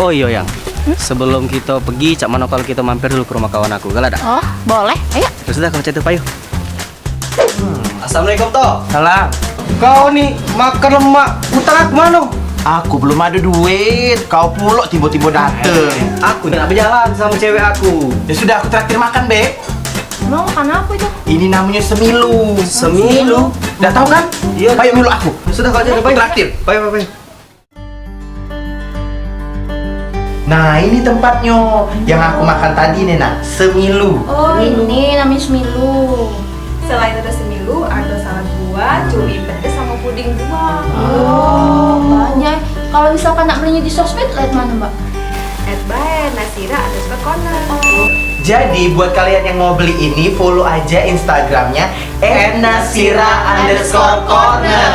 Oh iya yang. Sebelum kita pergi, cak mana kalau kita mampir dulu ke rumah kawan aku, gak ada? Oh, boleh. Ayo. Ya sudah, kalau cak itu payu. Assalamualaikum toh. Salam. Kau nih makan lemak, utang aku mana? Aku belum ada duit. Kau pula tiba-tiba dateng. Aku nak berjalan sama cewek aku. Ya sudah, aku traktir makan, Beb. Mau makan apa itu? Ini namanya semilu. Semilu. Udah tahu kan? Iya. Payu milu aku. Ya sudah, kalau cak itu Aku payu. traktir. Payu. Nah, ini tempatnya yang aku makan tadi, Nena. Semilu. Oh, ini namanya semilu. Selain ada semilu, ada salad buah, cumi pedas sama puding buah. Oh, banyak. Kalau misalkan nak belinya di sosmed, lihat mana, Mbak? @nasira_corner. Jadi buat kalian yang mau beli ini, follow aja Instagramnya @nasira_corner.